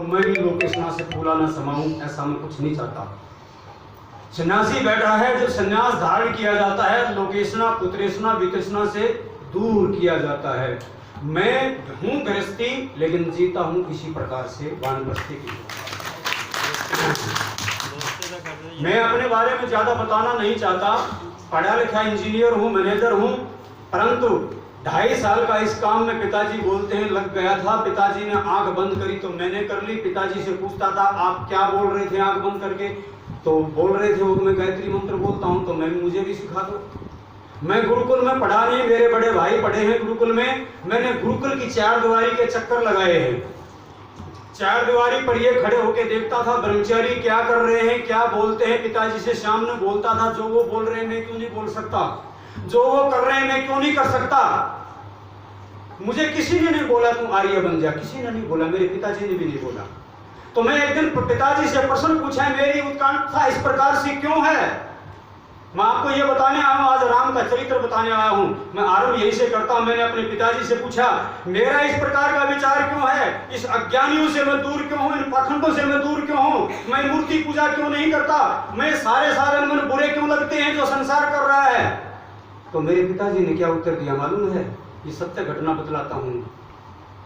मैं भी लोकेशना से फूला न समाऊं, ऐसा मैं कुछ नहीं चाहता। सन्यासी बैठा है, जो सन्यास धारण किया जाता है, लोकेशना कुतरेशना वितृष्णा से दूर किया जाता है। मैं हूं गृहस्थी, लेकिन जीता हूं इसी प्रकार से वानप्रस्थी की। मैं अपने बारे में ज्यादा बताना नहीं चाहता। पढ़ा लिखा इंजीनियर हूं, मैनेजर हूं, परंतु 2.5 साल का इस काम में पिताजी बोलते हैं लग गया था। पिताजी ने आंख बंद करी तो मैंने कर ली। पिताजी से पूछता था आप क्या बोल रहे थे आंख बंद करके, तो बोल रहे थे वो मैं गायत्री मंत्र बोलता हूं, तो मैं मुझे भी सिखा दो। मैं गुरुकुल में पढ़ा नहीं, मेरे बड़े भाई पढ़े हैं गुरुकुल में। मैंने गुरुकुल की 4 दीवारी के चक्कर लगाए हैं। 4 दीवारी पर ये खड़े होके देखता था ब्रह्मचारी क्या कर रहे हैं, क्या बोलते हैं। पिताजी से शाम में बोलता था जो वो बोल रहे हैं मैं क्यों नहीं बोल सकता, जो वो कर रहे हैं मैं क्यों नहीं कर सकता। मुझे किसी ने नहीं बोला तुम आर्य बन जा, किसी ने नहीं बोला, मेरे पिताजी ने भी नहीं बोला। तो मैं एक दिन पिताजी से प्रश्न पूछा, मेरी उत्कंठा इस प्रकार से क्यों है। मैं आपको ये बताने आया हूं, आज राम का चरित्र बताने आया हूं। मैं आरंभ यही से करता हूं। मैंने अपने पिताजी से पूछा मेरा इस प्रकार का विचार क्यों है, इस अज्ञानियों से मैं दूर क्यों हूं, इन पाखंडों से मैं दूर क्यों हूं, मैं मूर्ति पूजा क्यों नहीं करता, मैं सारे मन बुरे क्यों लगते हैं जो संसार कर रहा है। तो मेरे पिताजी ने क्या उत्तर दिया मालूम है, ये सत्य घटना बतलाता हूं।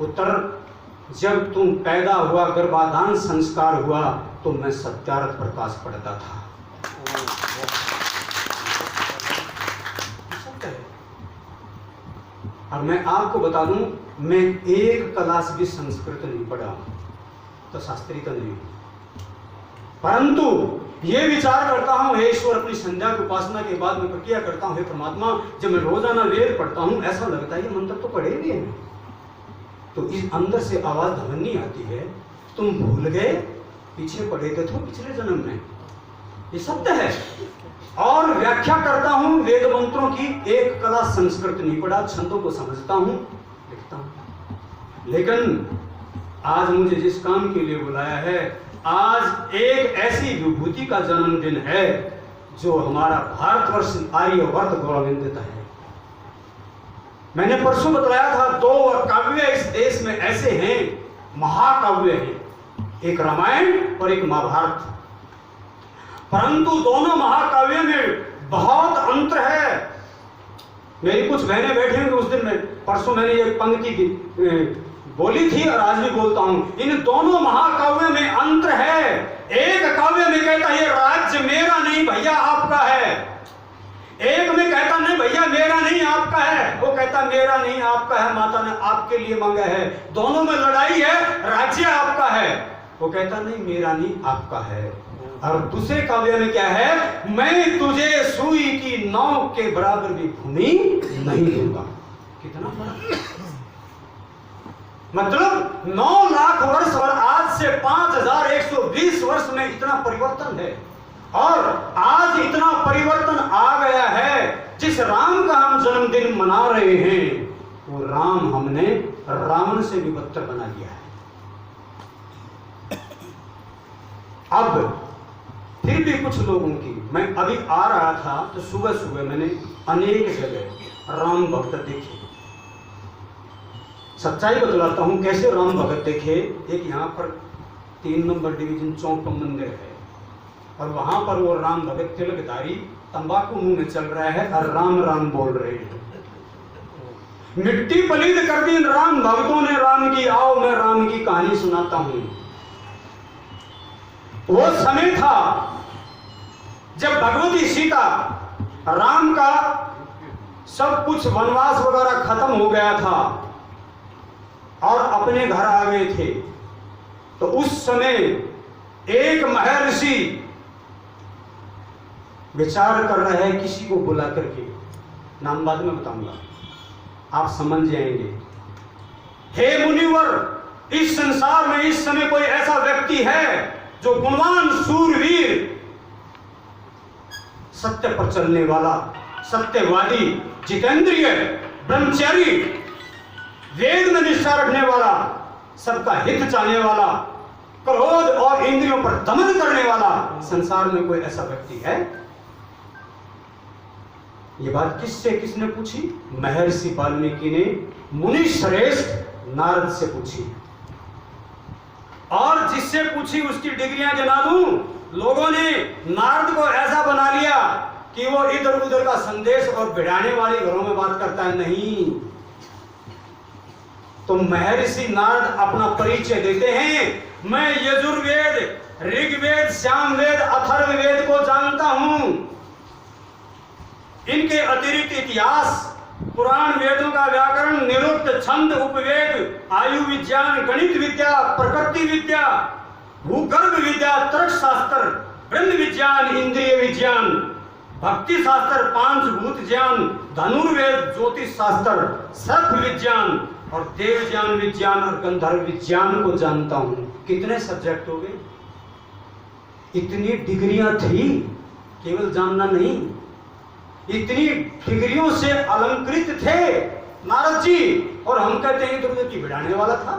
उत्तर, जब तुम पैदा हुआ, गर्भाधान संस्कार हुआ, तो मैं सत्यार्थ प्रकाश पढ़ता था। और मैं आपको बता दूं, मैं एक क्लास भी संस्कृत नहीं पढ़ा, तो शास्त्री तो नहीं, परंतु ये विचार करता हूं हे ईश्वर, अपनी संध्या की उपासना के बाद मैं प्रक्रिया करता हूं हे परमात्मा, जब मैं रोजाना वेद पढ़ता हूं ऐसा लगता है ये मंत्र तो पढ़े भी हैं, तो इस अंदर से आवाज ध्वनि आती है, तुम भूल गए पीछे पढ़े थे तो पिछले जन्म में। ये सत्य है। और व्याख्या करता हूं वेद मंत्रों की, एक कला संस्कृत नहीं पढ़ा, छंदों को समझता हूं, लिखता हूं। लेकिन आज मुझे जिस काम के लिए बुलाया है, आज एक ऐसी विभूति का जन्मदिन है जो हमारा भारतवर्ष आर्यवर्त गौरवान्वित है। मैंने परसों बताया था 2 काव्य इस देश में ऐसे हैं, महाकाव्य हैं, एक रामायण और एक महाभारत, परंतु दोनों महाकाव्य में बहुत अंतर है। मेरी कुछ बहनें बैठी होंगी, उस दिन में परसों मैंने ये पंक्ति की बोली थी और आज भी बोलता हूं, इन दोनों महाकाव्य में अंतर है। एक काव्य में कहता है ये राज्य मेरा नहीं भैया आपका है, एक में कहता नहीं भैया मेरा नहीं आपका है, वो कहता मेरा नहीं आपका है, माता ने आपके लिए मांगा है। दोनों में लड़ाई है, राज्य आपका है, वो कहता नहीं मेरा नहीं आपका है। और दूसरे काव्य में क्या है, मैं तुझे सुई की नाव के बराबर भी भूमि नहीं दूंगा। कितना फर्क, मतलब 9 लाख वर्ष और आज से 5120 वर्ष में इतना परिवर्तन है। और आज इतना परिवर्तन आ गया है, जिस राम का हम जन्मदिन मना रहे हैं वो राम हमने रावण से भी बदतर बना दिया है। अब फिर भी कुछ लोगों की, मैं अभी आ रहा था तो सुबह सुबह मैंने अनेक जगह राम भक्त देखे। सच्चाई बतलाता हूं कैसे राम भक्त देखे। एक यहाँ पर 3 नंबर डिवीजन चौक पर मंदिर है और वहां पर वो राम भक्त तिलकधारी तंबाकू मुंह में चल रहा है और राम राम बोल रहे हैं। मिट्टी पलीद कर दी राम भक्तों ने राम की। आओ मैं राम की कहानी सुनाता हूं। वो समय था जब भगवती सीता, राम का सब कुछ वनवास वगैरह खत्म हो गया था और अपने घर आ गए थे। तो उस समय एक महर्षि विचार कर रहा है किसी को बुला करके, नाम बाद में बताऊंगा, आप समझ जाएंगे। हे मुनिवर, इस संसार में इस समय कोई ऐसा व्यक्ति है जो गुणवान, सूरवीर, सत्य पर चलने वाला, सत्यवादी, जितेंद्रिय, ब्रह्मचारी, वेद में निष्ठा रखने वाला, सबका हित चाहने वाला, क्रोध और इंद्रियों पर दमन करने वाला, संसार में कोई ऐसा व्यक्ति है? ये बात किसने पूछी? महर्षि वाल्मीकि ने मुनि श्रेष्ठ नारद से पूछी। और किससे पूछी उसकी डिग्रियां गिना दूं। लोगों ने नारद को ऐसा बना लिया कि वो इधर उधर का संदेश और भिड़ाने वाले घरों में बात करता है। नहीं, तो महर्षि नारद अपना परिचय देते हैं, मैं यजुर्वेद, ऋग्वेद, सामवेद, अथर्ववेद को जानता हूं। इनके अतिरिक्त इतिहास, पुराण वेदों का व्याकरण, निरुक्त, छंद, उपवेद, आयु विज्ञान, गणित विद्या, प्रकृति विद्या, भूगर्भ विद्या, तर्कशास्त्र, ब्रह्म विज्ञान, इंद्रिय विज्ञान, भक्ति शास्त्र, पांच भूत ज्ञान, धनुर्वेद, ज्योतिष शास्त्र, सर्प विज्ञान और देव ज्ञान विज्ञान और गंधर्व विज्ञान को जानता हूं। कितने सब्जेक्ट हो गए? इतनी डिग्रियां थी, केवल जानना नहीं, इतनी डिग्रियों से अलंकृत थे नारद जी। और हम कहते हैं इधर की भिड़ाने वाला था।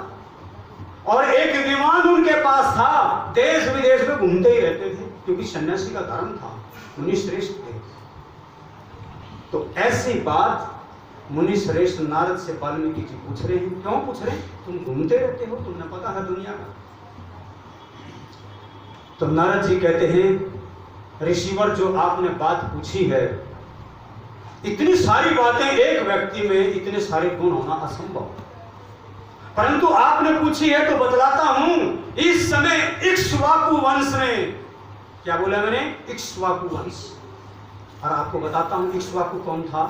और एक विमान उनके पास था, देश विदेश में घूमते ही रहते थे, क्योंकि सन्यासी का धर्म था, मुनि श्रेष्ठ थे। तो ऐसी बात मुनि श्रेष्ठ नारद से वाल्मीकि जी पूछ रहे हैं। क्यों पूछ रहे हैं? तुम घूमते रहते हो, तुमने पता है दुनिया का। तो नारद जी कहते हैं, ऋषिवर, जो आपने बात पूछी है, इतनी सारी बातें एक व्यक्ति में इतने सारे गुण होना असंभव, परंतु आपने पूछी है तो बतलाता हूं। इस समय इक्ष्वाकु वंश में, क्या बोला मैंने? इक्ष्वाकु वंश। और आपको बताता हूं इक्ष्वाकु कौन था।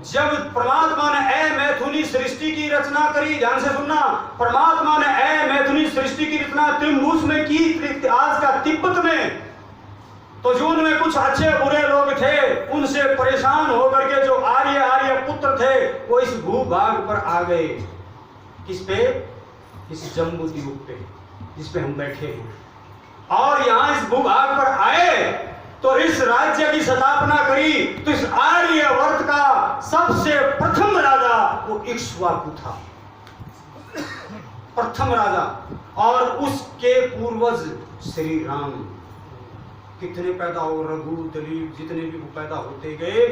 जब परमात्मा ने अमैथुनी सृष्टि की रचना करी, ध्यान से सुनना, परमात्मा ने अमैथुनी सृष्टि की रचना त्रिभुज में की, आज का तिब्बत में, तो जो उनमें कुछ अच्छे बुरे लोग थे, उनसे परेशान होकर के जो आर्य पुत्र थे, वो इस भूभाग पर आ गए। किस पे? इस जम्बू द्वीप पे, जिस पे हम बैठे हैं। और यहां इस भूभाग पर आए तो इस राज्य की स्थापना करी। तो इस आर्यवर्त का सबसे प्रथम राजा वो इक्ष्वाकु था, प्रथम राजा। और उसके पूर्वज श्री राम कितने पैदा हो, रघु, दिलीप, जितने भी पैदा होते गए,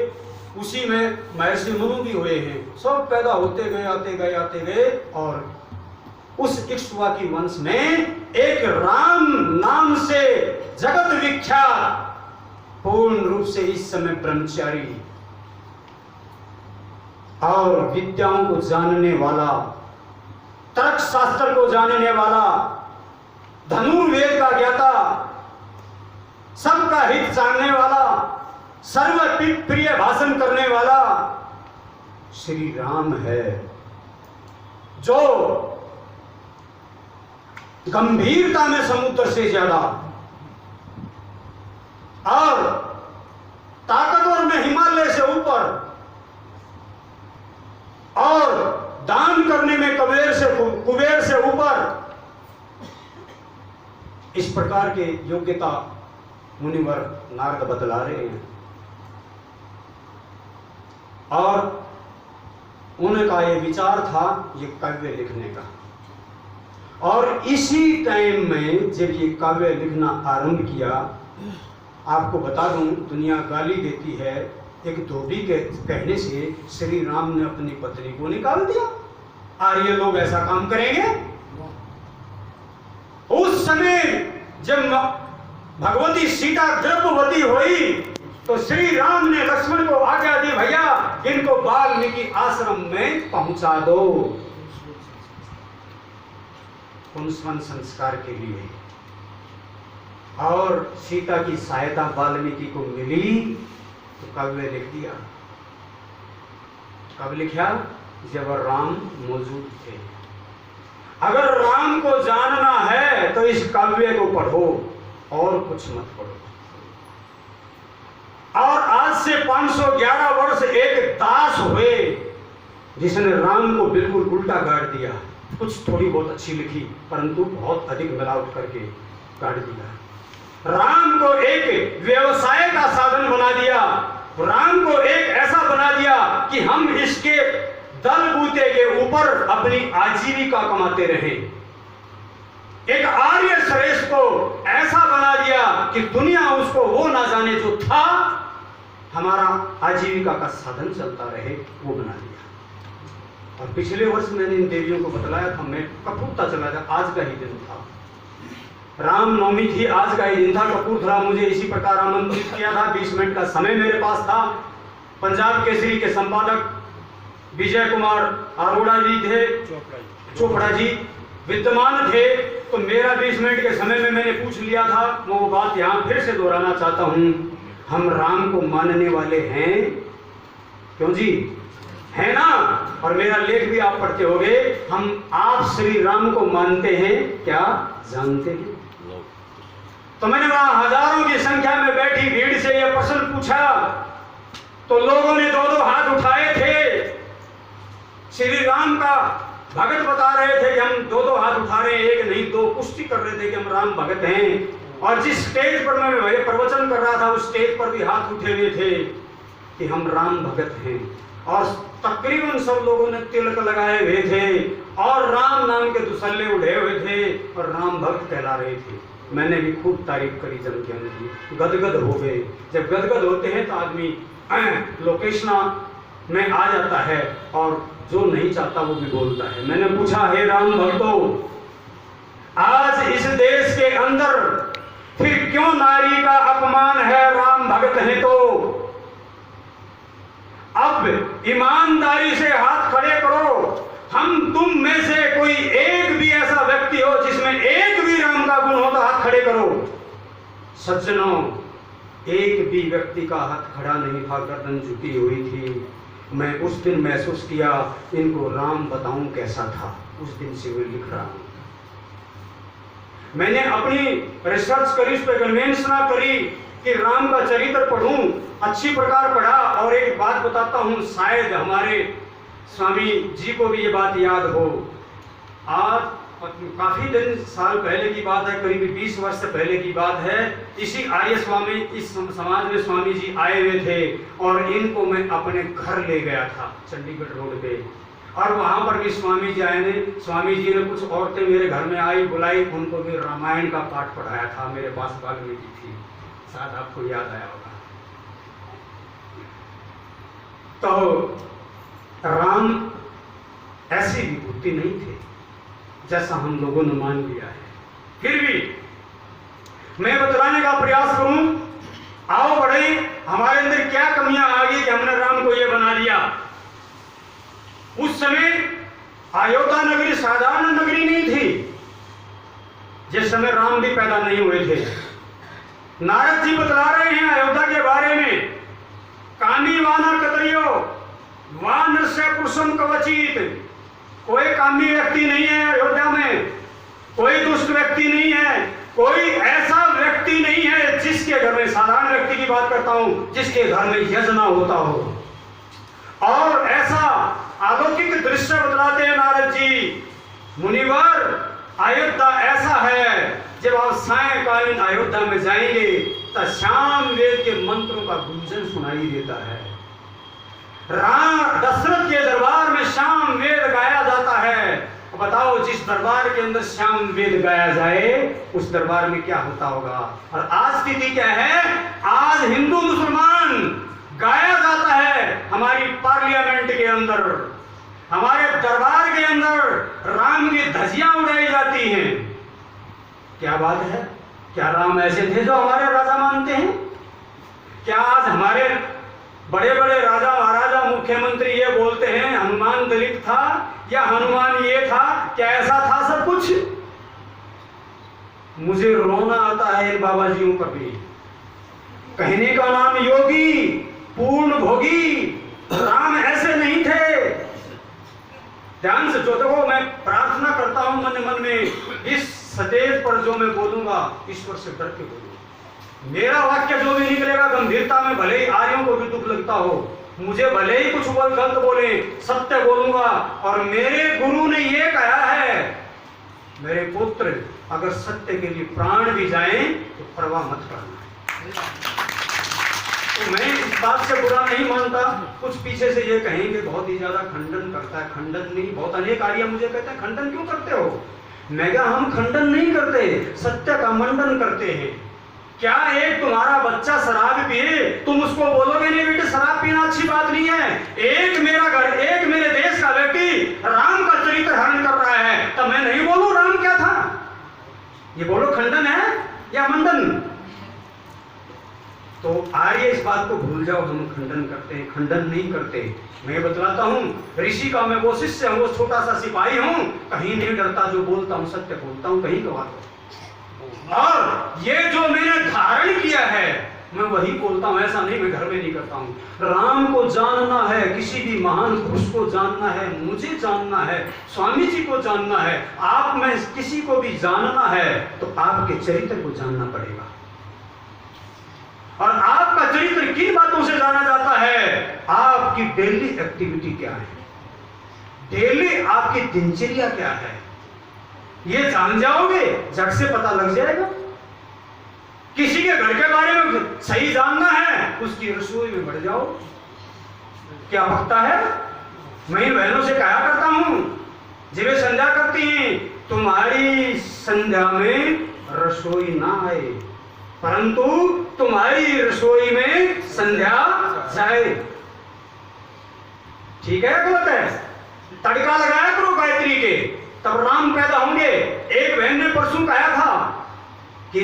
उसी में महर्षि मनु भी हुए हैं, सब पैदा होते गए, आते गए। और उस इक्ष्वाकु वंश में एक राम नाम से जगत विख्यात, पूर्ण रूप से इस समय ब्रह्मचारी और विद्याओं को जानने वाला, तर्क शास्त्र को जानने वाला, धनुर्वेद का ज्ञाता, सबका हित जानने वाला, सर्व प्रिय भाषण करने वाला श्री राम है, जो गंभीरता में समुद्र से ज्यादा और ताकतवर में हिमालय से ऊपर और दान करने में कुबेर से ऊपर, इस प्रकार के योग्यता मुनिवर नारद बतला रहे हैं। और उनका ये विचार था ये काव्य लिखने का। और इसी टाइम में जब ये काव्य लिखना आरंभ किया, आपको बता दूं, दुनिया गाली देती है, एक धोबी के कहने से श्री राम ने अपनी पत्नी को निकाल दिया। आर्य लोग ऐसा काम करेंगे? उस समय जब भगवती सीता गर्भवती हुई तो श्री राम ने लक्ष्मण को आज्ञा दी, भैया इनको वाल्मीकि आश्रम में पहुंचा दो पुंसवन संस्कार के लिए। और सीता की सहायता वाल्मीकि को मिली तो काव्य लिख दिया। कब लिखा? जब राम मौजूद थे। अगर राम को जानना है तो इस काव्य को पढ़ो और कुछ मत पढ़ो। और आज से 511 वर्ष एक दास हुए जिसने राम को बिल्कुल उल्टा गाड़ दिया। कुछ थोड़ी बहुत अच्छी लिखी परंतु बहुत अधिक मिलावट करके गाड़ दिया। राम को एक व्यवसाय का साधन बना दिया। राम को एक ऐसा बना दिया कि हम इसके दल बूते के ऊपर अपनी आजीविका कमाते रहे। एक आर्य श्रेष्ठ को ऐसा बना दिया कि दुनिया उसको वो ना जाने जो था, हमारा आजीविका का साधन चलता रहे, वो बना दिया। और पिछले वर्ष मैंने इन देवियों को बतलाया था, मैं कपूरता चला गया, आज का ही दिन था। रामनवमी थी, आज का ही दिन था। कपूरथला मुझे इसी प्रकार आमंत्रित किया था। 20 मिनट का समय मेरे पास था। पंजाब केसरी के संपादक विजय कुमार अरोड़ा जी थे, चोपड़ा जी विद्यमान थे। तो मेरा 20 मिनट के समय में मैंने पूछ लिया था। मैं वो बात यहाँ फिर से दोहराना चाहता हूँ, हम राम को मानने वाले हैं? क्यों जी, है ना? और मेरा लेख भी आप पढ़ते होंगे। आप श्री राम को मानते हैं क्या, जानते हैं? तो मैंने वहां हजारों की संख्या में बैठी भीड़ से यह प्रश्न पूछा, तो लोगों ने 2-2 हाथ उठाए थे। श्री राम का भगत बता रहे थे कि हम 2-2 हाथ उठा रहे हैं, एक नहीं 2, पुष्टि कर रहे थे कि हम राम भगत हैं। और जिस स्टेज पर मैं प्रवचन कर रहा था, उस स्टेज पर भी हाथ उठे हुए थे कि हम राम भगत हैं। और तकरीबन सब लोगों ने तिलक लगाए हुए थे और राम नाम के दुसल्ले उड़े हुए थे और राम भक्त कहला रहे थे। मैंने भी खूब तारीफ करी जन के अंदर, गदगद हो गए। जब गदगद होते हैं तो आदमी लोकेशना में आ जाता है और जो नहीं चाहता वो भी बोलता है। मैंने पूछा, हे राम भक्तों, आज इस देश के अंदर फिर क्यों नारी का अपमान है? राम भक्त है तो अब ईमानदारी से हाथ खड़े करो। हम तुम में से कोई एक भी ऐसा व्यक्ति हो जिसमें एक भी राम का गुण हो तो हाथ खड़े करो। सज्जनों, एक भी व्यक्ति का हाथ खड़ा नहीं था, गर्दन झुकी हुई थी। मैं उस दिन महसूस किया, इनको राम बताऊं कैसा था। उस दिन से वो लिख रहा हूं। मैंने अपनी रिसर्च करी, उस पर गवेषणा करी कि राम का चरित्र पढ़ूं, अच्छी प्रकार पढ़ा। और एक बात बताता हूं, शायद हमारे स्वामी जी को भी ये बात याद हो। आज काफी दिन साल पहले की बात है, करीब 20 वर्ष से पहले की बात है। इसी आर्य स्वामी, इस समाज में स्वामी जी आए हुए थे और इनको मैं अपने घर ले गया था चंडीगढ़ रोड पे। और वहां पर भी स्वामी जी आए ने, स्वामी जी ने कुछ औरतें मेरे घर में आई, बुलाई, उनको भी रामायण का पाठ पढ़ाया था। मेरे पास वाल्मीकि थी, शायद आपको याद आया होगा। तो राम ऐसी विभूति नहीं थे जैसा हम लोगों ने मान लिया है। फिर भी मैं बतलाने का प्रयास करूं, आओ बढ़े, हमारे अंदर क्या कमियां आ गई कि हमने राम को ये बना लिया। उस समय अयोध्या नगरी साधारण नगरी नहीं थी, जिस समय राम भी पैदा नहीं हुए थे। नारद जी बतला रहे हैं अयोध्या के बारे में, कामी वाना कतरियो वानर से पुरुषम कवचित। कोई कामी व्यक्ति नहीं है अयोध्या में, कोई दुष्ट व्यक्ति नहीं है, कोई ऐसा व्यक्ति नहीं है जिसके घर में, साधारण व्यक्ति की बात करता हूं, जिसके घर में यज्ञ ना होता हो। और ऐसा अलौकिक दृश्य बतलाते हैं नारद जी, मुनिवर, अयोध्या ऐसा है, जब आप सायंकालीन अयोध्या में जाएंगे तो श्याम वेद के मंत्रों का गुंजन सुनाई देता है। दशरथ के दरबार में श्याम वेद गाया जाता है। बताओ, जिस दरबार के अंदर श्याम वेद गाया जाए उस दरबार में क्या होता होगा। और आज स्थिति क्या है? आज हिंदू मुसलमान गाया जाता है हमारी पार्लियामेंट के अंदर, हमारे दरबार के अंदर राम की धज्जियां उड़ाई जाती हैं। क्या बात है? क्या राम ऐसे थे जो हमारे राजा मानते हैं? क्या आज हमारे बड़े बड़े राजा महाराजा मुख्यमंत्री ये बोलते हैं हनुमान दलित था या हनुमान ये था? क्या ऐसा था सब कुछ? मुझे रोना आता है इन बाबा जियों पर भी। कहने का नाम योगी, पूर्ण भोगी, राम ऐसे नहीं थे। ध्यान से जो देखो, मैं प्रार्थना करता हूं मन मन में, इस स्टेज पर जो मैं बोलूंगा ईश्वर से डर के बोलूंगा। मेरा वाक्य जो भी निकलेगा गंभीरता में, भले ही आर्यों को भी दुख लगता हो, मुझे भले ही कुछ गलत बोले, सत्य बोलूंगा। और मेरे गुरु ने ये कहा है, मेरे पुत्र, अगर सत्य के लिए प्राण भी जाएं तो परवाह मत करना। तो मैं इस बात से बुरा नहीं मानता। कुछ पीछे से ये कहेंगे बहुत ही ज्यादा खंडन करता है। खंडन नहीं, बहुत अनेक आर्य मुझे कहते हैं खंडन क्यों करते हो? मैं कहा, हम खंडन नहीं करते, सत्य का मंडन करते हैं। क्या एक तुम्हारा बच्चा शराब पिए, तुम उसको बोलोगे नहीं बेटे शराब पीना अच्छी बात नहीं है? एक मेरा घर, एक मेरे देश का व्यक्ति राम का चरित्र हरण कर रहा है, तब मैं नहीं बोलूं राम क्या था? ये बोलो खंडन है या मंडन? तो आर्य इस बात को भूल जाओ, हम खंडन करते हैं, खंडन नहीं करते। मैं बतलाता हूँ, ऋषि का मैं वो शिष्य हूँ, वो छोटा सा सिपाही हूँ, कहीं नहीं डरता, जो बोलता हूँ सत्य बोलता हूँ, कहीं गवार। और ये जो मैंने धारण किया है मैं वही बोलता हूँ, ऐसा नहीं मैं घर में नहीं करता हूँ। राम को जानना है, किसी भी महान पुरुष को जानना है, मुझे जानना है, स्वामी जी को जानना है, आप में किसी को भी जानना है तो आपके चरित्र को जानना पड़ेगा। और आपका चरित्र किन बातों से जाना जाता है? आपकी डेली एक्टिविटी क्या है, डेली आपकी दिनचर्या क्या है, ये जान जाओगे, झट से पता लग जाएगा। किसी के घर के बारे में सही जानना है, उसकी रसोई में बढ़ जाओ। क्या भक्ता है? मैं बहनों से कहा करता हूं, जब वे संध्या करती हैं, तुम्हारी संध्या में रसोई ना आए, परंतु तुम्हारी रसोई में संध्या जाए। ठीक है गलत है? तड़का लगाया करो गायत्री के, तब राम पैदा होंगे। एक बहन ने परसों कहा था कि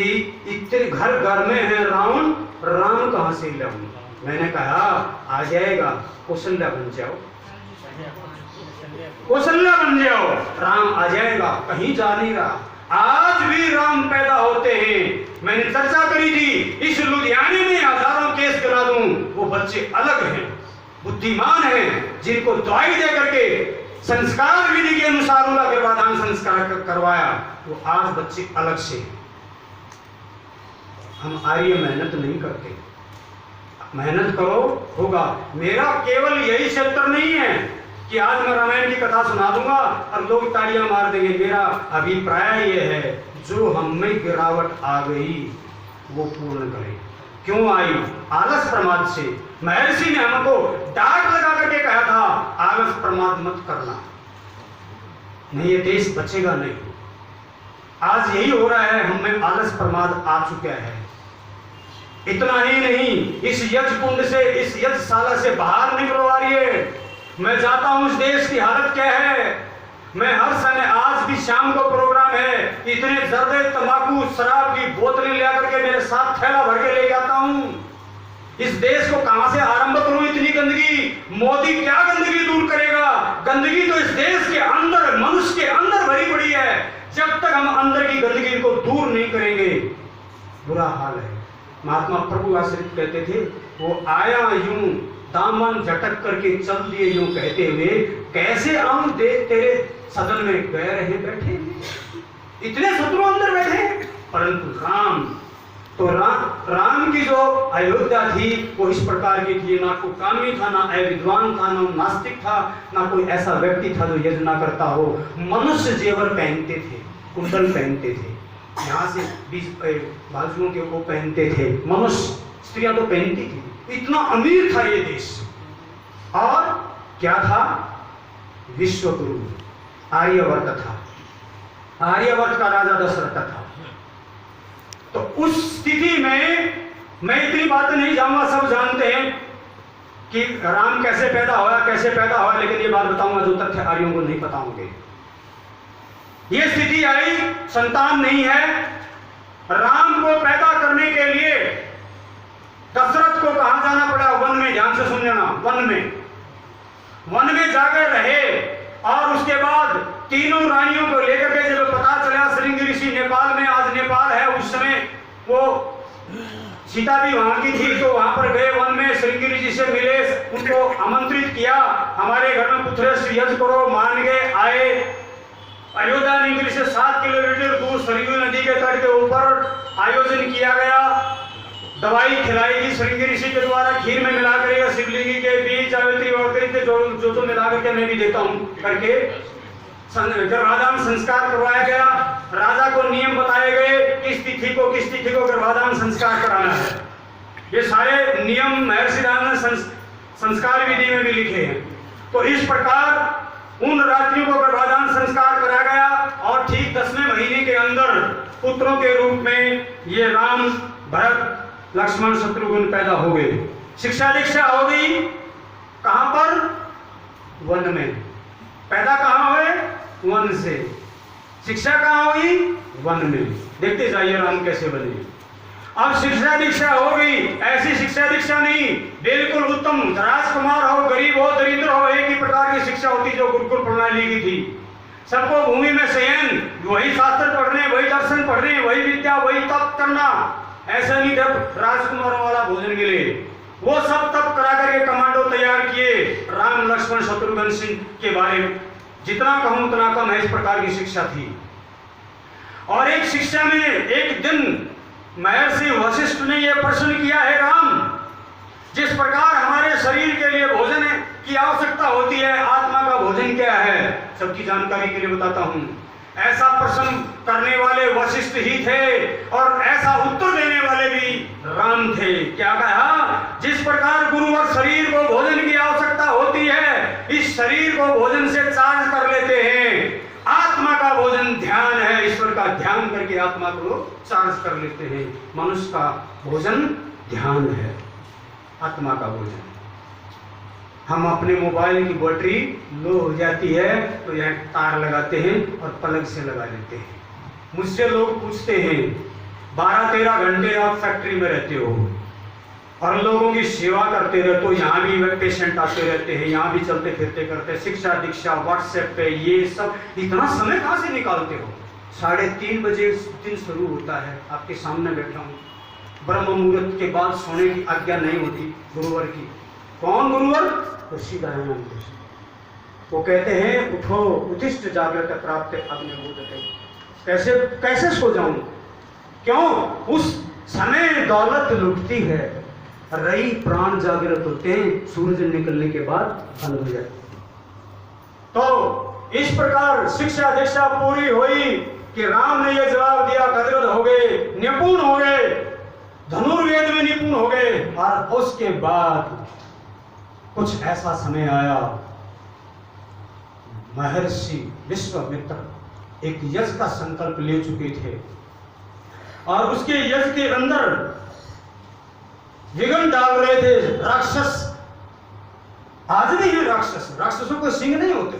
इतने घर घर में है रावण, राम कहां से लाऊं? मैंने कहा आ जाएगा, कौशल्या बन जाओ, कौशल्या बन जाओ, राम आ जाएगा, कहीं जा नहीं रहा। आज भी राम पैदा होते हैं। मैंने चर्चा करी थी, इस लुधियाने में हजारों केस करा दूं, वो बच्चे अलग हैं, बुद्धिमान हैं, जिनको दवाई दे करके संस्कार विधि के अनुसार उनका गर्भाधान संस्कार करवाया, वो आज बच्चे अलग से। हम आर्य मेहनत नहीं करते, मेहनत करो होगा। मेरा केवल यही क्षेत्र नहीं है कि आज मैं रामायण की कथा सुना दूंगा और लोग तालियां मार देंगे। मेरा अभिप्राय यह है, जो हम में गिरावट आ गई वो पूर्ण करें। क्यों आई? आलस प्रमाद से। महर्षि ने हमको डांट लगा करके कहा था, आलस प्रमाद मत करना, नहीं ये देश बचेगा नहीं। आज यही हो रहा है, हम में आलस प्रमाद आ चुका है। इतना ही नहीं, इस यज्ञ कुंड से, इस यज्ञशाला से बाहर निकलो आर्य। मैं जाता हूं, इस देश की हालत क्या है। मैं हर समय, आज भी शाम को प्रोग्राम है, इतने जर्दे, तंबाकू, शराब की बोतलें ले आकर के मेरे साथ थैला भर के ले जाता हूं। इस देश को कहां से आरंभ करूं? इतनी गंदगी। मोदी क्या गंदगी दूर करेगा? गंदगी तो इस देश के अंदर, मनुष्य के अंदर भरी पड़ी है। जब तक हम अंदर की गंदगी को दूर नहीं करेंगे, बुरा हाल है। महात्मा प्रभु आश्रित कहते थे, वो आया यूं दामन झटक करके चल दिए यूं कहते हुए, कैसे आऊं देख तेरे सदन में गए रहे बैठे। इतने शत्रु अंदर बैठे, परंतु राम तो राम की जो अयोध्या थी वो इस प्रकार की थी, ना कोई कामी था, ना अविद्वान था, ना नास्तिक था, ना कोई ऐसा व्यक्ति था जो यज्ञ ना करता हो। मनुष्य जेवर पहनते थे, कुंडल पहनते थे, यहाँ से 20 बाजुओं के वो पहनते थे, मनुष्य, स्त्रियां तो पहनती थी। इतना अमीर था ये देश। और क्या था? विश्वगुरु आर्यवर्त था, आर्यवर्त का राजा दशरथ था। तो उस स्थिति में मैं इतनी बातें नहीं जाऊंगा, सब जानते हैं कि राम कैसे पैदा हुआ, कैसे पैदा हुआ, लेकिन ये बात बताऊंगा जो तथ्य आर्यों को नहीं पता होंगे। ये स्थिति आई, संतान नहीं है। राम को पैदा करने के लिए दशरथ को कहां जाना पड़ा? वन में। ध्यान से सुन लेना, वन में जाकर रहे। और उसके बाद तीनों रानियों को लेकर के जब पता चला, श्रृंगी ऋषि नेपाल में, आज नेपाल है, उस समय वो सीता भी वहां की थी, तो वहां पर गए वन में, श्रृंगी ऋषि से मिले, उनको आमंत्रित किया, हमारे घर में पुत्र यज्ञ करो, मान गए, आए। अयोध्या नगरी से 7 किलोमीटर दूर सरयू नदी के तट के ऊपर आयोजन किया गया। दवाई खिलाई गई श्रृंगी ऋषि के द्वारा, खीर में मिला कर शिवलिंगी के बीच सावित्री और जो मिला करके मैं भी देता हूं करके गर्भाधान संस्कार करवाया गया। राजा को नियम बताए गए, किस तिथि को गर्भाधान संस्कार कराना है। ये सारे नियम महर्षि राम ने संस्कार विधि में भी लिखे हैं। तो इस प्रकार उन रात्रियों को गर्भाधान संस्कार करा गया और ठीक 10वें महीने के अंदर पुत्रों के रूप में ये राम, भरत, लक्ष्मण, शत्रुघ्न पैदा हो गए। शिक्षा दीक्षा हो गई। कहां पर? वन में। पैदा कहां हुए? वन से। शिक्षा कहाँ हुई? वन में। देखते जाइए राम कैसे बने। अब शिक्षा दीक्षा हो गई, ऐसी शिक्षा दीक्षा नहीं, बिल्कुल उत्तम, राजकुमार हो, गरीब हो, दरिद्र हो, एक ही प्रकार की शिक्षा होती जो गुरुकुल प्रणाली की थी। सबको भूमि में शयन, वही शास्त्र पढ़ने, वही दर्शन पढ़ने, वही विद्या, वही तप करना। ऐसा नहीं जब राजकुमारों वाला भोजन मिले, वो सब तप करा करके कमांडो तैयार किए। राम लक्ष्मण शत्रुघ्न सिंह के बारे में जितना कहूं उतना कम है, इस प्रकार की शिक्षा थी। और एक शिक्षा में एक दिन महर्षि वशिष्ठ ने यह प्रश्न किया है, राम जिस प्रकार हमारे शरीर के लिए भोजन की आवश्यकता होती है, आत्मा का भोजन क्या है? सबकी जानकारी के लिए बताता हूं। ऐसा प्रश्न करने वाले वशिष्ठ ही थे और ऐसा उत्तर देने वाले भी राम थे। क्या कहा? जिस प्रकार गुरुवर शरीर को भोजन की आवश्यकता होती है, इस शरीर को भोजन से चार्ज कर लेते हैं। आत्मा का भोजन ध्यान है, ईश्वर का ध्यान करके आत्मा को चार्ज कर लेते हैं। मनुष्य का भोजन ध्यान है, आत्मा का भोजन। हम अपने मोबाइल की बैटरी लो हो जाती है तो यहाँ तार लगाते हैं और प्लग से लगा लेते हैं। मुझसे लोग पूछते हैं 12-13 घंटे आप फैक्ट्री में रहते हो और लोगों की सेवा करते रहते हो, यहाँ भी पेशेंट आते रहते हैं, यहाँ भी चलते फिरते करते, शिक्षा दीक्षा व्हाट्सएप पे ये सब, इतना समय कहाँ से निकालते हो? 3:30 बजे दिन शुरू होता है, आपके सामने बैठा हूँ। ब्रह्म मुहूर्त के बाद सोने की आज्ञा नहीं होती गुरुवर की। कौन गुरुवर? ऋषि दयानंद ऋषि। वो कहते हैं उठो उत्तिष्ठ जागृत प्राप्त अग्निबोधते। कैसे सो जाऊं? क्यों? उस समय दौलत लुटती है, रई प्राण जागृत होते हैं, सूरज निकलने के बाद बंद हो जाते। तो इस प्रकार शिक्षा दीक्षा पूरी हुई कि राम ने यह जवाब दिया, गदगद हो गए, निपुण हो गए, धनुर्वेद में निपुण हो गए। और उसके बाद कुछ ऐसा समय आया, महर्षि विश्वामित्र एक यज्ञ का संकल्प ले चुके थे और उसके यज्ञ के अंदर विघ्न डाल रहे थे राक्षस। आज भी है राक्षस, राक्षसों को सिंह नहीं होते।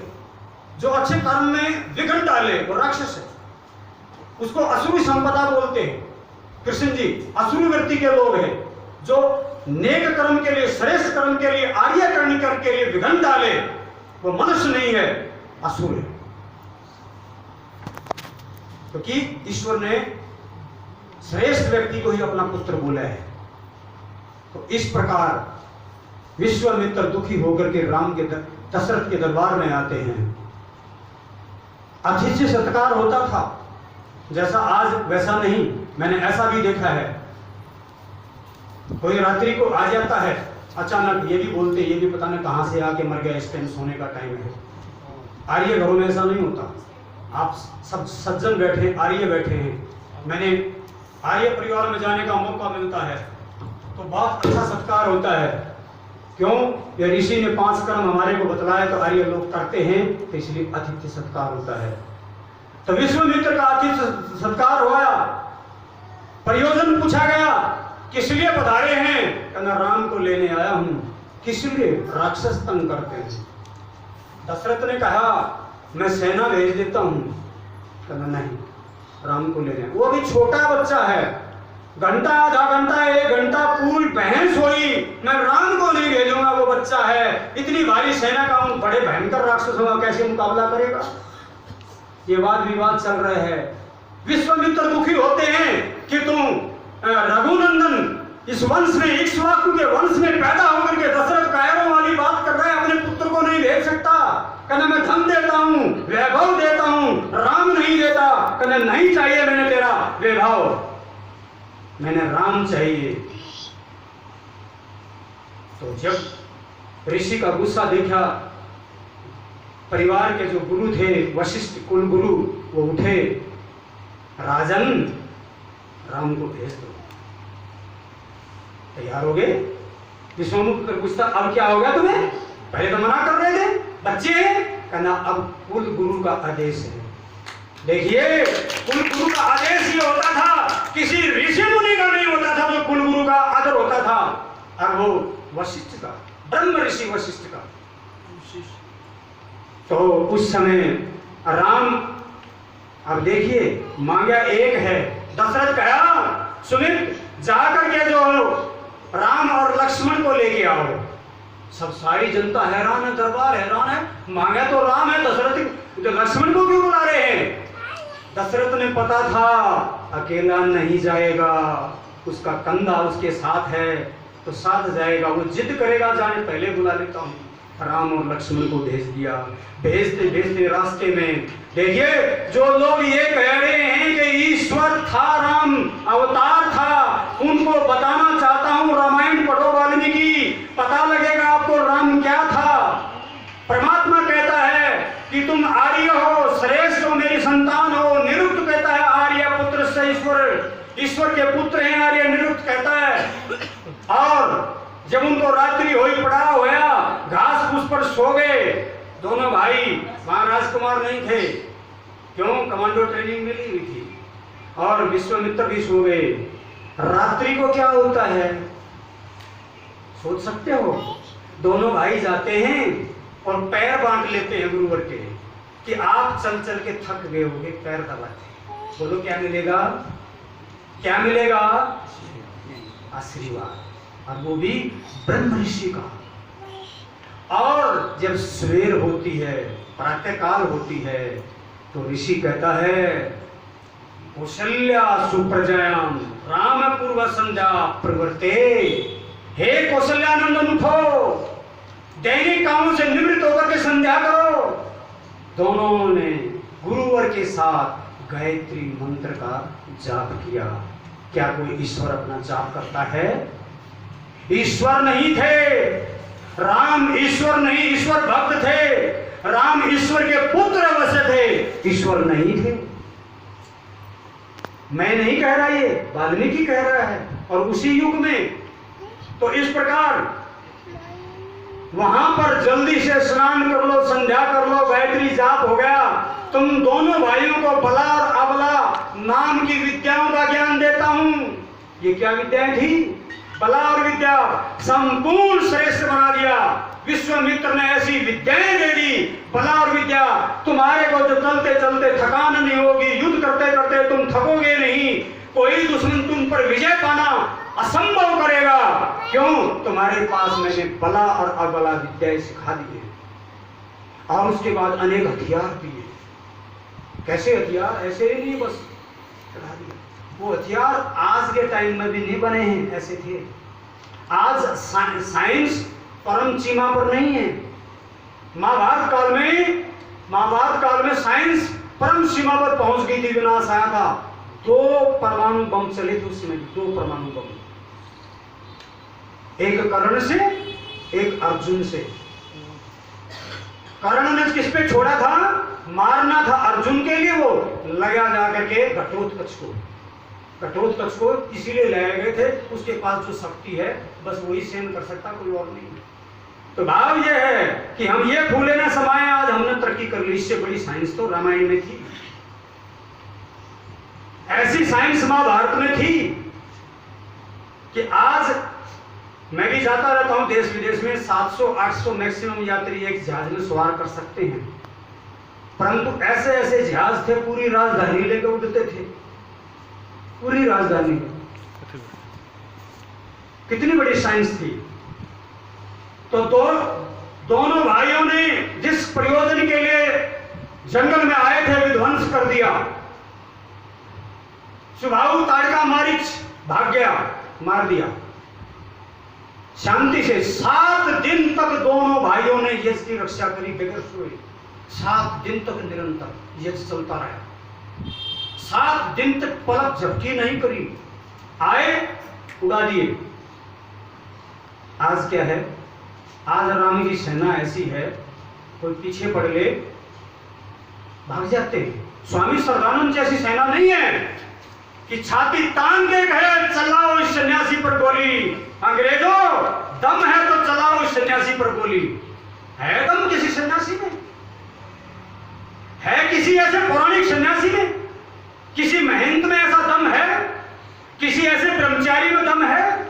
जो अच्छे कर्म में विघ्न डाले वो राक्षस है, उसको असुरी संपदा बोलते हैं। कृष्ण जी असुरी वृत्ति के लोग हैं, जो नेक कर्म के लिए, श्रेष्ठ कर्म के लिए, आर्य कर्म के लिए विघ्न डाले, वो मनुष्य नहीं है, असुर है। क्योंकि ईश्वर ने श्रेष्ठ व्यक्ति को ही अपना पुत्र बोला है। तो इस प्रकार विश्वामित्र दुखी होकर के राम के दशरथ के दरबार में आते हैं। अतिथि सत्कार होता था, जैसा आज वैसा नहीं। मैंने ऐसा भी देखा है, कोई रात्रि को आ जाता है अचानक, ये भी बोलते, ये भी पता नहीं कहां से आके मर गया, इस टाइम सोने का टाइम है। आर्य घरों में ऐसा नहीं होता। आप सब सज्जन बैठे, आर्य बैठे हैं। मैंने आर्य परिवार में जाने का मौका मिलता है तो बहुत अच्छा सत्कार होता है। क्यों? ये ऋषि ने 5 कर्म हमारे को बतलाया तो आर्य लोग करते हैं, तो इसलिए अतिथि सत्कार होता है। तो विश्वामित्र का अतिथि सत्कार हुआ, प्रयोजन पूछा गया, किस लिए पधारे हैं? कहना राम को लेने आया हूं। किस लिए? राक्षस तंग करते हैं। दशरथ ने कहा मैं सेना भेज देता हूं। कहना नहीं, राम को लेने। वो भी छोटा बच्चा है, घंटा आधा घंटा 1 घंटा पूरी बहस हुई, मैं राम को नहीं भेजूंगा, वो बच्चा है, इतनी भारी सेना का उन बड़े भयंकर राक्षसों का कैसे मुकाबला करेगा? ये वाद विवाद चल रहे हैं। विश्वामित्र दुखी होते हैं कि तुम रघुनंदन इस वंश में, इक्ष्वाकु के वंश में पैदा होकर के दशरथ कायरों वाली बात कर रहे हैं, अपने पुत्र को नहीं भेज सकता। कहना मैं धन देता हूं, वैभव देता हूं, राम नहीं देता। कहना नहीं चाहिए मैंने तेरा वैभव, मैंने राम चाहिए। तो जब ऋषि का गुस्सा देखा, परिवार के जो गुरु थे, वशिष्ठ कुल गुरु, वो उठे, राजन राम को भेज दो। तैयार हो गए? विश्वामित्र गुस्सा, अब क्या हो गया तुम्हें? पहले तो मना कर रहे थे, बच्चे हैं। कहना अब कुल गुरु का आदेश है। देखिए कुल गुरु का आदेश ये होता था, किसी ऋषि मुनि का नहीं होता था जो कुल गुरु का आदर होता था, और वो वशिष्ठ का, ब्रह्म ऋषि वशिष्ठ का। तो उस समय राम अब देखिए मांगा एक है। दशरथ कहा सुमित जाकर के जो राम और लक्ष्मण को लेके आओ। सब सारी जनता हैरान है, दरबार हैरान है, मांगा तो राम है, दशरथ तो लक्ष्मण को क्यों बुला रहे हैं? दशरथ ने पता था अकेला नहीं जाएगा, उसका कंधा उसके साथ है तो साथ जाएगा। वो जिद करेगा जाने पहले बुला लेता हूँ। राम और लक्ष्मण को भेज दिया। भेजते भेजते रास्ते में देखिए जो लोग ये कह रहे हैं कि ईश्वर था, राम अवतार था, उनको बताना चाहता हूँ रामायण पढ़ो वाल्मीकि, पता लगेगा आपको राम क्या था। परमात्मा कहता है कि तुम आर्य हो, श्रेष्ठ हो, मेरी संतान हो। निरुक्त कहता है आर्य पुत्र से ईश्वर, ईश्वर के पुत्र हैं आर्य, निरुक्त कहता है। और जब उनको रात्रि हुई, पड़ा होया, घास फूस पर सो गए दोनों भाई। वहां राजकुमार नहीं थे, क्यों? कमांडो ट्रेनिंग मिली हुई थी। और विश्वामित्र भी सो गए। रात्रि को क्या होता है सोच सकते हो? दोनों भाई जाते हैं और पैर बांट लेते हैं गुरुवर के कि आप चल चल के थक गए होगे, पैर दबाते। बोलो क्या मिलेगा? क्या मिलेगा? आशीर्वाद, और वो भी ब्रह्म ऋषि का। और जब सवेर होती है, प्रातःकाल होती है, तो ऋषि कहता है कौशल्या सुप्रजायाम राम पूर्व संध्या प्रवर्ते। हे कौशल्यानंदन उठो, दैनिक कामों से निवृत्त होकर के संध्या करो। दोनों ने गुरुवर के साथ गायत्री मंत्र का जाप किया। क्या कोई ईश्वर अपना जाप करता है? ईश्वर नहीं थे राम, ईश्वर नहीं, ईश्वर भक्त थे। राम ईश्वर के पुत्र अवश्य थे, ईश्वर नहीं थे। मैं नहीं कह रहा, ये वाल्मीकि कह रहा है। और उसी युग में तो इस प्रकार वहां पर जल्दी से स्नान कर लो, संध्या कर लो, गायत्री जाप हो गया। तुम दोनों भाइयों को बला और अबला नाम की विद्याओं का ज्ञान देता हूं। ये क्या विद्याएं थी? बला और विद्या संपूर्ण श्रेष्ठ बना दिया। विश्वामित्र ने ऐसी विद्याएं दे दी, बला और विद्या। तुम्हारे को जो चलते चलते थकान नहीं होगी, युद्ध करते करते तुम थकोगे नहीं, कोई दुश्मन तुम पर विजय पाना असंभव करेगा। क्यों? तुम्हारे पास मैंने बला और अबला विद्याएं सिखा दी है। और उसके बाद अनेक हथियार दिए। कैसे हथियार? ऐसे ही नहीं बस चढ़ा दिया। वो हथियार आज के टाइम में भी नहीं बने हैं, ऐसे थे। आज साइंस परम सीमा पर नहीं है। महाभारत काल में साइंस परम सीमा पर पहुंच गई थी, विनाश आया था। 2 परमाणु बम चले थे उसमें, 2 परमाणु बम, एक कर्ण से, एक अर्जुन से। कर्ण ने किस पे छोड़ा था? मारना था अर्जुन के लिए, वो लगा जाकर के घटोत्कच को। घटोत्कच को इसीलिए लाए गए थे, उसके पास जो शक्ति है बस वही सहन कर सकता, कोई और नहीं। तो भाव ये है कि हम ये फूले ना समाये, आज हमने तरक्की कर ली। इससे बड़ी साइंस तो रामायण में थी। ऐसी साइंस महाभारत में थी कि आज मैं भी जाता रहता हूं देश विदेश में, 700-800 मैक्सिमम यात्री एक जहाज में सवार कर सकते हैं। परंतु ऐसे ऐसे जहाज थे, पूरी राजधानी लेकर उड़ते थे, पूरी राजधानी। कितनी बड़ी साइंस थी। तो दोनों भाइयों ने जिस प्रयोजन के लिए जंगल में आए थे, विध्वंस कर दिया। सुबाहु ताड़का मारीच भाग गया, मार दिया शांति से। 7 दिन तक दोनों भाइयों ने यश की रक्षा करी बगैर सोए। 7 दिन तक निरंतर यश चलता रहा। 7 दिन तक पलक झपकी नहीं करी। आए, उड़ा दिए। आज क्या है? आज राम की सेना ऐसी है, कोई पीछे पड़ ले भाग जाते हैं। स्वामी सरदानंद जैसी सेना नहीं है कि छाती तान के कहे चलाओ इस सन्यासी पर गोली। अंग्रेजों, दम है तो चलाओ इस सन्यासी पर गोली। है दम किसी सन्यासी में? है किसी ऐसे पौराणिक सन्यासी में, किसी महंत में ऐसा दम है? किसी ऐसे ब्रह्मचारी में दम है?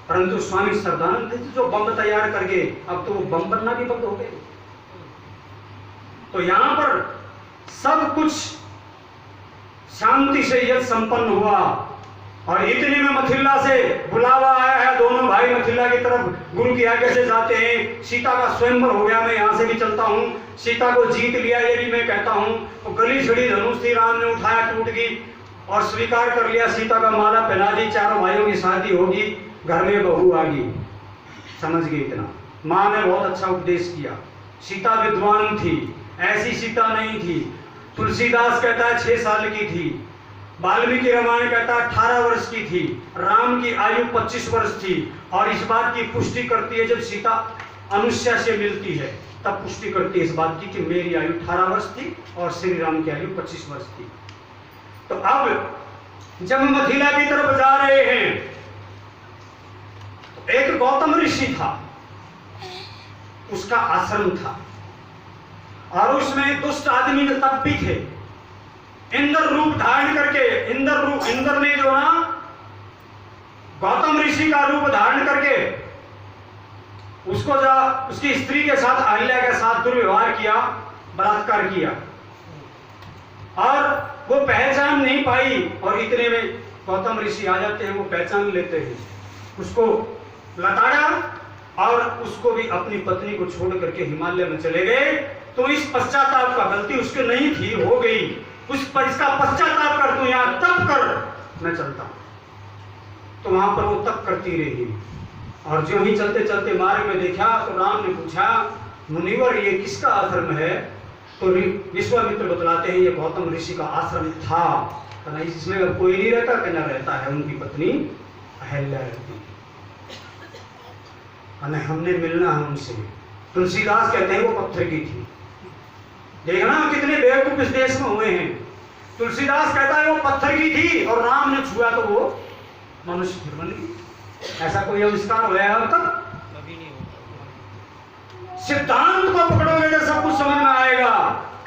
परंतु स्वामी सरदानंद थे जो बम तैयार करके, अब तो वो बम बनना भी बंद हो गए। तो यहां पर सब कुछ शांति से यज्ञ संपन्न हुआ और इतने में मथिल्ला से बुलावा आया है। दोनों भाई मथिल्ला की तरफ गुरु की आज्ञा से जाते हैं। सीता का स्वयंवर हो गया, मैं यहाँ से भी चलता हूँ। सीता को जीत लिया, ये भी मैं कहता हूँ। तो गली छड़ी धनुष थी, राम ने उठाया, टूट गई और स्वीकार कर लिया। सीता का माला पहना दी, चारों भाइयों की शादी होगी, घर में बहू आ गई। समझ गई इतना। माँ ने बहुत अच्छा उपदेश किया। सीता विद्वान थी, ऐसी सीता नहीं थी। तुलसीदास कहता है 6 साल की थी, वाल्मीकि रामायण कहता है 18 वर्ष की थी, राम की आयु 25 वर्ष थी। और इस बात की पुष्टि करती है जब सीता अनुष्या से मिलती है, तब पुष्टि करती है इस बात की कि मेरी आयु 18 वर्ष थी और श्री राम की आयु 25 वर्ष थी। तो अब जब मथिला की तरफ जा रहे हैं तो एक गौतम ऋषि था, उसका आश्रम था और उसमें दुष्ट आदमी तब भी थे। इंद्र रूप धारण करके, इंद्र ने जो ना गौतम ऋषि का रूप धारण करके उसको उसकी स्त्री के साथ, अहिल्या के साथ दुर्व्यवहार किया, बलात्कार किया और वो पहचान नहीं पाई। और इतने में गौतम ऋषि आ जाते हैं, वो पहचान लेते हैं, उसको लताड़ा और उसको भी अपनी पत्नी को छोड़ करके हिमालय में चले गए। तो इस पश्चाताप का, गलती उसके नहीं थी, हो गई, इसका पश्चाताप कर, तू यहाँ तप कर, मैं चलता हूं। तो वहां पर वो तप करती रही और जो ही चलते चलते मार्ग में देखा तो राम ने पूछा, मुनिवर ये किसका आश्रम है? तो विश्वामित्र बतलाते हैं ये गौतम ऋषि का आश्रम था। कहना इसमें कोई नहीं रहता, कहना रहता है उनकी पत्नी अहिल्या रहती। हमने मिलना है उनसे। तुलसीदास कहते हैं वो पत्थर की थी। देखना कितने बेवकूफ इस देश में हुए हैं। तुलसीदास कहता है वो पत्थर की थी और राम ने छुआ तो वो मनुष्य फिर बन गई। ऐसा कोई आविष्कार हुआ है अब तक? सिद्धांत को पकड़ोगे तो सब कुछ समझ में आएगा।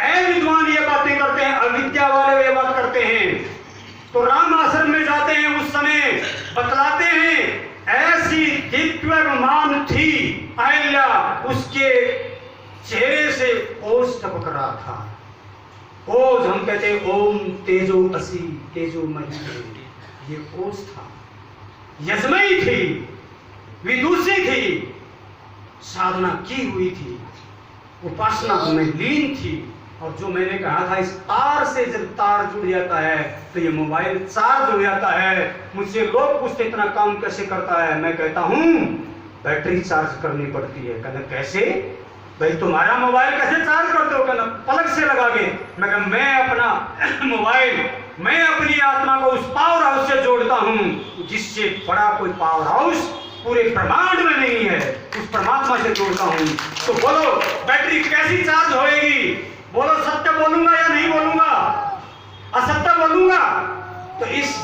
ऐ विद्वान ये बातें करते हैं, अविद्या वाले ये बात करते हैं। तो राम आश्रम में जाते हैं, उस समय बतलाते हैं ऐसी दिव्यमान थी अहिल्या, उसके चेहरे से ओज टपक रहा था। ओज हम कहते हैं ओम तेजो असी तेजो मही, ये ओज था। यजमयी थी, विदुषी थी, साधना की हुई थी, उपासना में लीन थी। और जो मैंने कहा था इस तार से जब तार जुड़ जाता है तो ये मोबाइल चार्ज हो जाता है। मुझसे लोग पूछते इतना काम कैसे करता है? मैं कहता हूं बैटरी चार्ज करनी पड़ती है। कहना कैसे भाई, तुम्हारा मोबाइल कैसे चार्ज करते हो? कहना पलक से लगा के। मैं अपना मोबाइल, मैं अपनी आत्मा को उस पावर हाउस से जोड़ता हूं जिससे बड़ा कोई पावर हाउस पूरे ब्रह्मांड में नहीं है, उस परमात्मा से जोड़ता हूं। तो बोलो बैटरी कैसी चार्ज होएगी? बोलो सत्य बोलूंगा या नहीं बोलूंगा? असत्य बोलूंगा? तो इस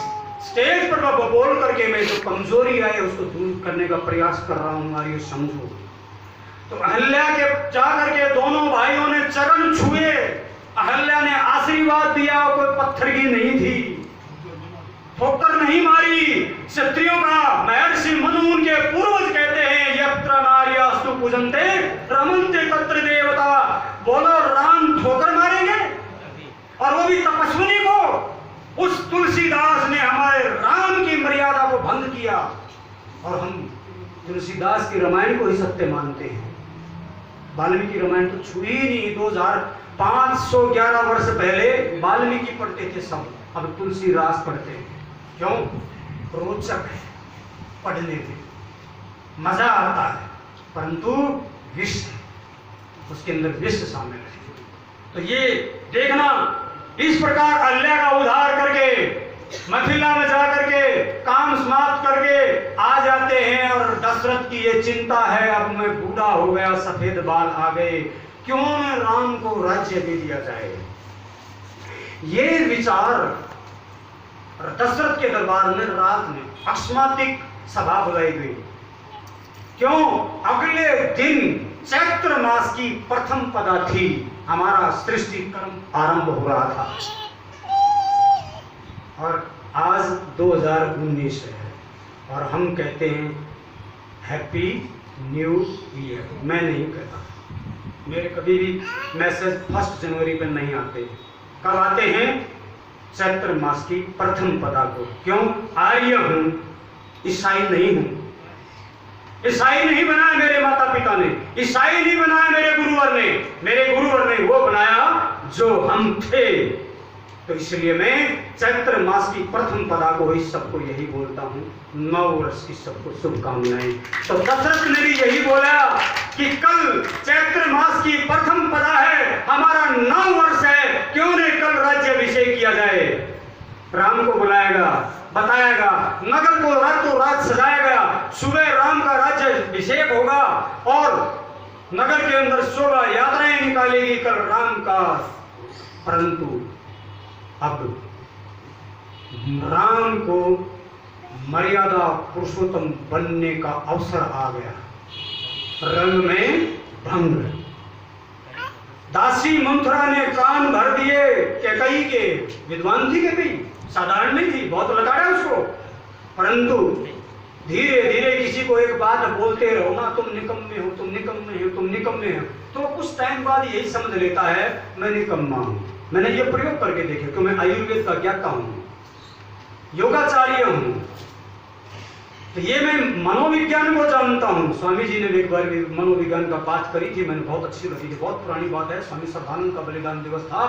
स्टेज पर मैं बोल करके मैं जो कमजोरी आए उसको दूर करने का प्रयास कर रहा हूं, और ये समझो। तो अहिल्या के जाकर के दोनों भाइयों ने चरण छुए, अहिल्या ने आशीर्वाद दिया। कोई पत्थर की नहीं थी, ठोकर नहीं मारी। क्षत्रियों का महर्षि मनु उनके पूर्वज कहते हैं यत्र नार्यास्तु पूजन्ते रमन्ते तत्र देवता। बोलो राम ठोकर मारेंगे? और वो भी तपस्विनी को। उस तुलसीदास ने हमारे राम की मर्यादा को भंग किया और हम तुलसीदास की रामायण को ही सत्य मानते हैं। वाल्मीकि रामायण तो छुई ही नहीं। 2511 वर्ष पहले वाल्मीकि पढ़ते थे सब, अब तुलसीदास पढ़ते हैं। क्यों? रोचक है पढ़ने में, मजा आता है, परंतु विष, उसके अंदर विष शामिल है। तो ये देखना, इस प्रकार अहिल्या का उद्धार करके मथिला में जाकर के काम समाप्त करके आ जाते हैं। और दशरथ की ये चिंता है, अब मैं बूढ़ा हो गया, सफेद बाल आ गए, क्यों न राम को राज्य दे दिया जाए। ये विचार दशरथ के दरबार में रात में अकस्मातिक सभा बुलाई गई। क्यों? अगले दिन चैत्र मास की प्रथम पदा थी, हमारा सृष्टि कर्म आरंभ हो रहा था। और आज 2019 है और हम कहते हैं हैप्पी न्यू ईयर। मैं नहीं कहता, मेरे कभी भी मैसेज 1 जनवरी पर नहीं आते। कब आते हैं? चैत्र मास की प्रथम पदा को। क्यों? आर्य हूं, ईसाई नहीं हूं। ईसाई नहीं बनाया मेरे माता पिता ने, ईसाई नहीं बनाया मेरे गुरुवर ने, मेरे गुरुवर ने वो बनाया जो हम थे। तो इसलिए मैं चैत्र मास की प्रथम पदा को ही सबको यही बोलता हूँ, नव वर्ष की सबको शुभकामनाएं। तो दशरथ ने भी यही बोला कि कल चैत्र मास की प्रथम पदा है, हमारा नव वर्ष है, क्यों नहीं कल राज्याभिषेक किया जाए। राम को बुलाएगा, बताएगा, नगर को रातों रात सजाएगा, सुबह राम का राज्याभिषेक होगा और नगर के अंदर शोभा यात्राएं निकालेगी कल राम का। परंतु अब राम को मर्यादा पुरुषोत्तम बनने का अवसर आ गया, रंग में भंग। दासी मंथरा ने कान भर दिए कैकेयी के, विद्वान थी कैकेयी, साधारण नहीं थी, बहुत लगाया उसको। परंतु धीरे धीरे किसी को एक बात बोलते रहो ना, तुम निकम्मे हो, तुम निकम्मे हो, तुम निकम्मे हो, तो कुछ टाइम बाद यही समझ लेता है मैं निकम्मा हूं। मैंने ये प्रयोग करके देखे कि मैं आयुर्वेद का ज्ञाता हूं, योगाचार्य हूं, तो ये मैं मनोविज्ञान को जानता हूं। स्वामी जी ने एक बार मनोविज्ञान का पाठ करी थी, मैंने बहुत अच्छी लगी थी, बहुत पुरानी बात है। स्वामी श्रद्धानंद का बलिदान दिवस था,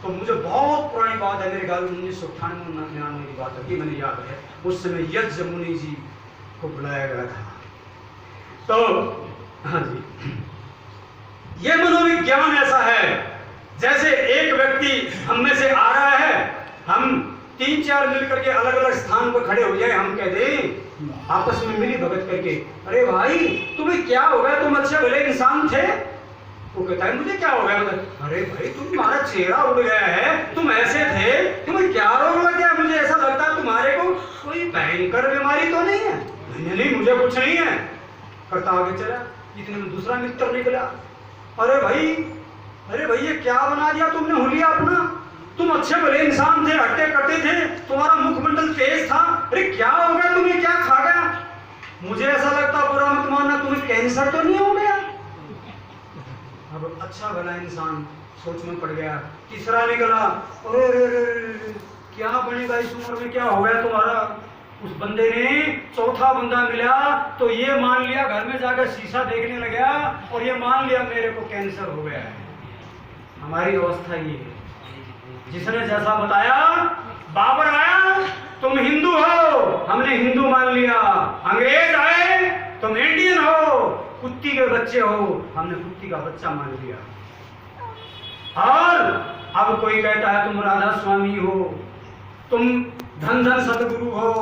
तो मुझे बहुत पुरानी बात है, मेरे ख्याल 1998-99 की बात है, मैंने याद है। उस समय यज्ञ मुनि जी को बुलाया गया था। तो हाँ जी, ये मनोविज्ञान ऐसा है जैसे एक व्यक्ति हम में से आ रहा है, हम 3-4 मिलकर के अलग अलग स्थान पर खड़े हो जाए, हम कह दें आपस में मिली भगत करके, अरे भाई तुम्हें क्या हो गया, तुम अच्छे भले इंसान थे। वो कहता है मुझे क्या हो गया? अरे भाई तुम्हारा चेहरा उड़ गया है, तुम ऐसे थे, तुम्हें क्या रोग लग गया? मुझे ऐसा लगता है तुम्हारे को कोई भयंकर बीमारी तो नहीं है। नहीं, मुझे कुछ नहीं है। करता आगे चला, इतने में दूसरा मित्र निकला, अरे भाई ये क्या बना दिया तुमने हुलिया अपना, तुम अच्छे भले इंसान थे, हट्टे कट्टे थे, तुम्हारा मुखमंडल तेज था, अरे क्या हो गया तुम्हें, क्या खा गया? मुझे ऐसा लगता बुरा मत मानना, तुम्हें कैंसर तो नहीं हो गया? अब अच्छा भला इंसान सोच में पड़ गया। तीसरा निकला, अरे क्या बनेगा इस उम्र में, क्या हो गया तुम्हारा? उस बंदे ने, चौथा बंदा मिला तो ये मान लिया, घर में जाकर शीशा देखने लगा और ये मान लिया मेरे को कैंसर हो गया है। हमारी अवस्था ये है, जिसने जैसा बताया, बाबर आया तुम हिंदू हो, हमने हिंदू मान लिया, अंग्रेज आए तुम इंडियन हो, कुत्ती के बच्चे हो, हमने कुत्ती का बच्चा मान लिया। और अब कोई कहता है तुम राधा स्वामी हो, तुम धन धन सदगुरु हो,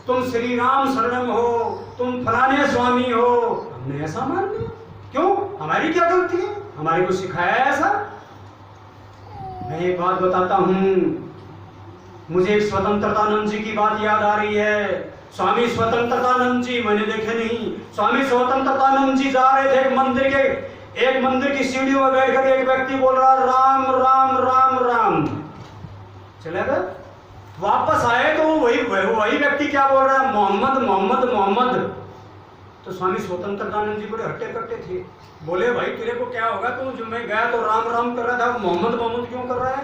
तुम श्री राम शरणम हो, तुम फलाने स्वामी हो, हमने ऐसा मान लिया। क्यों? हमारी क्या गलती है? हमारे को सिखाया है ऐसा? मैं एक बात बताता हूं, मुझे एक स्वतंत्रतानंद जी की बात याद आ रही है। स्वामी स्वतंत्रतानंद जी मैंने देखे नहीं, स्वामी स्वतंत्रतानंद जी जा रहे थे एक मंदिर की सीढ़ियों में बैठकर एक व्यक्ति बोल रहा राम राम राम राम, चले गए। वापस आए तो वही व्यक्ति क्या बोल रहा है, मोहम्मद मोहम्मद मोहम्मद। तो स्वामी स्वतंत्रतानंद जी बड़े हट्टे कट्टे थे, बोले भाई तेरे को क्या होगा, तू जो मैं गया तो राम राम कर रहा था, मोहम्मद मोहम्मद क्यों कर रहा है?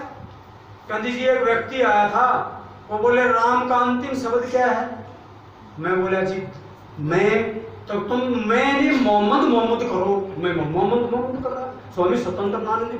गांधी जी एक व्यक्ति आया था, वो बोले राम का अंतिम शब्द क्या है? मैं बोला जी मैं नहीं, मोहम्मद मोहम्मद करो, मैं मोहम्मद मोहम्मद कर रहा। स्वामी स्वतंत्रतानंद जी